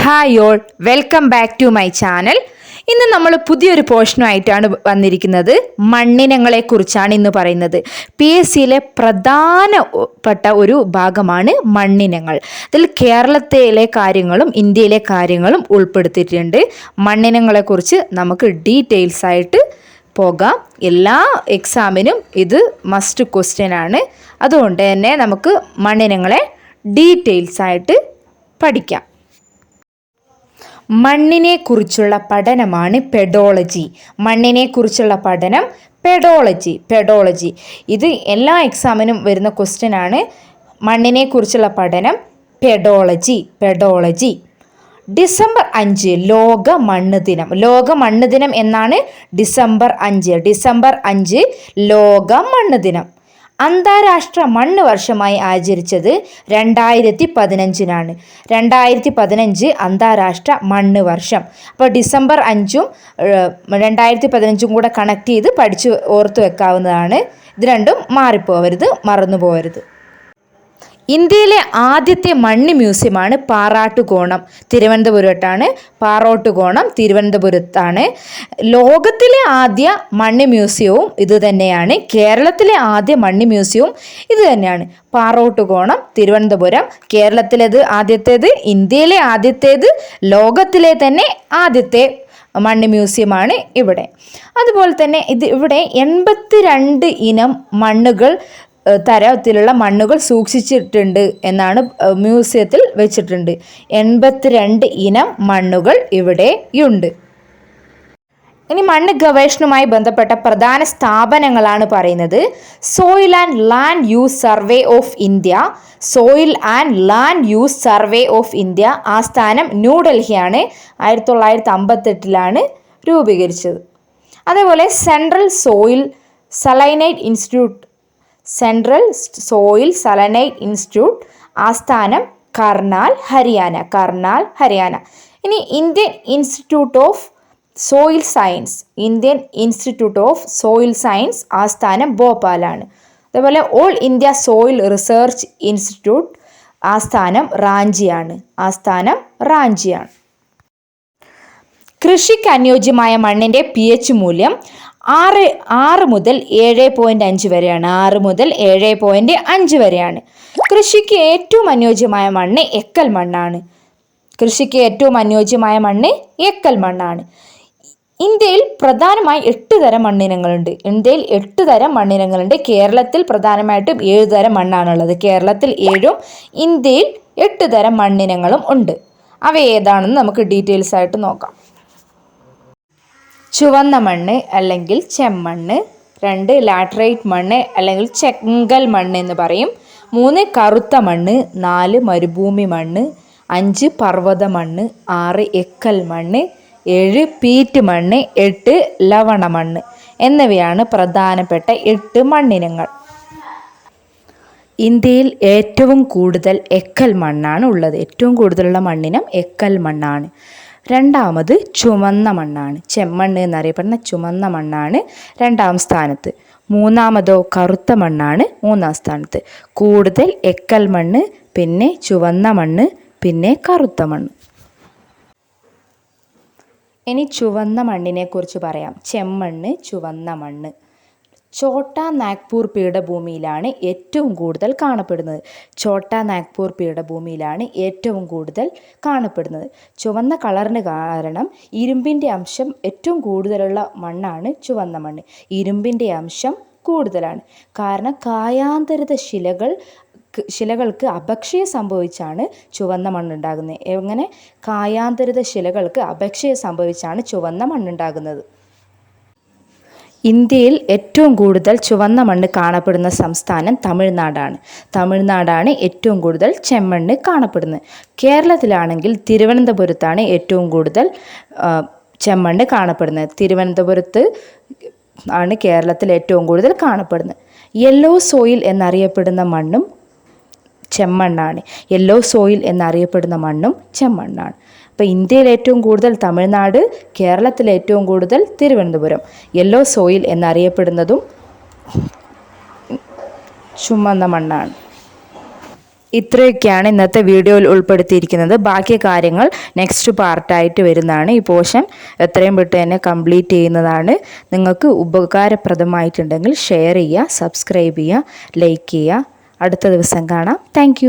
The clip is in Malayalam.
Hi all, welcome back to my channel. ഇന്ന് നമ്മൾ പുതിയൊരു പോർഷനുമായിട്ടാണ് വന്നിരിക്കുന്നത്. മണ്ണിനങ്ങളെക്കുറിച്ചാണ് ഇന്ന് പറയുന്നത്. PSCയിലെ പ്രധാനപ്പെട്ട ഒരു ഭാഗമാണ് മണ്ണിനങ്ങൾ. അതിൽ കേരളത്തിലെ കാര്യങ്ങളും ഇന്ത്യയിലെ കാര്യങ്ങളും ഉൾപ്പെടുത്തിയിട്ടുണ്ട്. മണ്ണിനങ്ങളെക്കുറിച്ച് നമുക്ക് ഡീറ്റെയിൽസ് ആയിട്ട് പോകാം. എല്ലാ എക്സാമിനും ഇത് മസ്റ്റ് ക്വസ്റ്റ്യൻ ആണ്. അതുകൊണ്ട് തന്നെ നമുക്ക് മണ്ണിനങ്ങളെ ഡീറ്റെയിൽസ് ആയിട്ട് പഠിക്കാം. മണ്ണിനെക്കുറിച്ചുള്ള പഠനമാണ് പെഡോളജി. മണ്ണിനെക്കുറിച്ചുള്ള പഠനം പെഡോളജി. ഇത് എല്ലാ എക്സാമിനും വരുന്ന ക്വസ്റ്റ്യൻ ആണ്. മണ്ണിനെക്കുറിച്ചുള്ള പഠനം പെഡോളജി. ഡിസംബർ 5 ലോക മണ്ണ് ദിനം. ലോക മണ്ണ് ദിനം എന്നാണ് ഡിസംബർ 5 ലോക മണ്ണ് ദിനം. അന്താരാഷ്ട്ര മണ്ണ് വർഷമായി ആചരിച്ചത് 2015 2015 അന്താരാഷ്ട്ര മണ്ണ് വർഷം. അപ്പോൾ ഡിസംബർ 5ഉം 2015 കൂടെ കണക്ട് ചെയ്ത് പഠിച്ച് ഓർത്ത് വെക്കാവുന്നതാണ്. ഇത് രണ്ടും മറന്നു പോകരുത്. ഇന്ത്യയിലെ ആദ്യത്തെ മണ്ണ് മ്യൂസിയമാണ് പാറാട്ടുകോണം, തിരുവനന്തപുരത്താണ്. ലോകത്തിലെ ആദ്യ മണ്ണ് മ്യൂസിയവും ഇത് തന്നെയാണ്. കേരളത്തിലെ ആദ്യ മണ്ണ് മ്യൂസിയവും ഇത് തന്നെയാണ്. പാറോട്ടുകോണം, തിരുവനന്തപുരം. കേരളത്തിലേത് ആദ്യത്തേത്, ഇന്ത്യയിലെ ആദ്യത്തേത്, ലോകത്തിലെ തന്നെ ആദ്യത്തെ മണ്ണ് മ്യൂസിയമാണ് ഇവിടെ. അതുപോലെ തന്നെ ഇവിടെ 82 ഇനം തരത്തിലുള്ള മണ്ണുകൾ സൂക്ഷിച്ചിട്ടുണ്ട് എന്നാണ് മ്യൂസിയത്തിൽ വെച്ചിട്ടുണ്ട്. 82 ഇനം മണ്ണുകൾ ഇവിടെയുണ്ട്. ഇനി മണ്ണ് ഗവേഷണവുമായി ബന്ധപ്പെട്ട പ്രധാന സ്ഥാപനങ്ങളാണ് പറയുന്നത്. Soil and land use survey of India ആസ്ഥാനം ന്യൂഡൽഹിയാണ്. 1958 രൂപീകരിച്ചത്. അതേപോലെ സെൻട്രൽ സോയിൽ സലൈനൈറ്റ് ഇൻസ്റ്റിറ്റ്യൂട്ട് ആസ്ഥാനം കർണാൽ, ഹരിയാന. ഇനി Indian institute of soil science ആസ്ഥാനം ഭോപ്പാലാണ്. അതേപോലെ all India soil research institute ആസ്ഥാനം റാഞ്ചിയാണ്. കൃഷിക്ക് അനുയോജ്യമായ മണ്ണിൻ്റെ pH മൂല്യം 6 മുതൽ 7.5 വരെയാണ്. 7.5 വരെയാണ്. കൃഷിക്ക് ഏറ്റവും അനുയോജ്യമായ മണ്ണ് എക്കൽ മണ്ണാണ്. ഇന്ത്യയിൽ പ്രധാനമായി 8 തരം മണ്ണിനങ്ങളുണ്ട്. കേരളത്തിൽ പ്രധാനമായിട്ടും 7 തരം മണ്ണാണുള്ളത്. കേരളത്തിൽ 7ഉം ഇന്ത്യയിൽ 8 തരം മണ്ണിനങ്ങളും ഉണ്ട്. അവ ഏതാണെന്ന് നമുക്ക് ഡീറ്റെയിൽസ് ആയിട്ട് നോക്കാം. ചുവന്ന മണ്ണ് അല്ലെങ്കിൽ ചെമ്മണ്ണ്. 2 ലാറ്ററൈറ്റ് മണ്ണ് അല്ലെങ്കിൽ ചെങ്കൽ മണ്ണ് എന്ന് പറയും. 3 കറുത്ത മണ്ണ്. 4 മരുഭൂമി മണ്ണ്. 5 പർവ്വത മണ്ണ്. 6 എക്കൽ മണ്ണ്. 7 പീറ്റ് മണ്ണ്. 8 ലവണ മണ്ണ് എന്നിവയാണ് പ്രധാനപ്പെട്ട 8 മണ്ണിനങ്ങൾ. ഇന്ത്യയിൽ ഏറ്റവും കൂടുതൽ എക്കൽ മണ്ണാണ് ഉള്ളത്. ഏറ്റവും കൂടുതലുള്ള മണ്ണിനം എക്കൽ മണ്ണാണ്. രണ്ടാമത് ചുവന്ന മണ്ണാണ്. ചെമ്മണ്ണ് എന്നറിയപ്പെടുന്ന ചുവന്ന മണ്ണാണ് 2ാം സ്ഥാനത്ത്. മൂന്നാമതോ കറുത്ത മണ്ണാണ് 3ാം സ്ഥാനത്ത്. കൂടുതൽ എക്കൽ മണ്ണ്, പിന്നെ ചുവന്ന മണ്ണ്, പിന്നെ കറുത്ത മണ്ണ്. ഇനി ചുവന്ന മണ്ണിനെ കുറിച്ച് പറയാം. ചെമ്മണ്ണ്, ചുവന്ന മണ്ണ്. ഛോട്ടാ നാഗ്പൂർ പീഠഭൂമിയിലാണ് ഏറ്റവും കൂടുതൽ കാണപ്പെടുന്നത്. ചുവന്ന കളറിന് കാരണം ഇരുമ്പിൻ്റെ അംശം ഏറ്റവും കൂടുതലുള്ള മണ്ണാണ് ചുവന്ന മണ്ണ്. ഇരുമ്പിൻ്റെ അംശം കൂടുതലാണ്. കാരണം കായാന്തരിത ശിലകൾക്ക് അപക്ഷയം സംഭവിച്ചാണ് ചുവന്ന മണ്ണുണ്ടാകുന്നത്. എങ്ങനെ? കായാന്തരിത ശിലകൾക്ക് അപക്ഷയം സംഭവിച്ചാണ് ചുവന്ന മണ്ണുണ്ടാകുന്നത്. ഇന്ത്യയിൽ ഏറ്റവും കൂടുതൽ ചുവന്ന മണ്ണ് കാണപ്പെടുന്ന സംസ്ഥാനം തമിഴ്നാടാണ് ഏറ്റവും കൂടുതൽ ചെമ്മണ്ണ് കാണപ്പെടുന്നത്. കേരളത്തിലാണെങ്കിൽ തിരുവനന്തപുരത്താണ് ഏറ്റവും കൂടുതൽ ചെമ്മണ്ണ് കാണപ്പെടുന്നത്. തിരുവനന്തപുരത്ത് ആണ് കേരളത്തിൽ ഏറ്റവും കൂടുതൽ കാണപ്പെടുന്നത്. യെല്ലോ സോയിൽ എന്നറിയപ്പെടുന്ന മണ്ണും ചെമ്മണ്ണാണ്. അപ്പോൾ ഇന്ത്യയിൽ ഏറ്റവും കൂടുതൽ തമിഴ്നാട്, കേരളത്തിൽ ഏറ്റവും കൂടുതൽ തിരുവനന്തപുരം. യെല്ലോ സോയിൽ എന്നറിയപ്പെടുന്നതും ചുവന്ന മണ്ണാണ്. ഇത്രയൊക്കെയാണ് ഇന്നത്തെ വീഡിയോയിൽ ഉൾപ്പെടുത്തിയിരിക്കുന്നത്. ബാക്കി കാര്യങ്ങൾ നെക്സ്റ്റ് പാർട്ടായിട്ട് വരുന്നതാണ്. ഈ പോർഷൻ എത്രയും പെട്ടെന്ന് തന്നെ കംപ്ലീറ്റ് ചെയ്യുന്നതാണ്. നിങ്ങൾക്ക് ഉപകാരപ്രദമായിട്ടുണ്ടെങ്കിൽ ഷെയർ ചെയ്യുക, സബ്സ്ക്രൈബ് ചെയ്യുക, ലൈക്ക് ചെയ്യുക. അടുത്ത ദിവസം കാണാം. താങ്ക്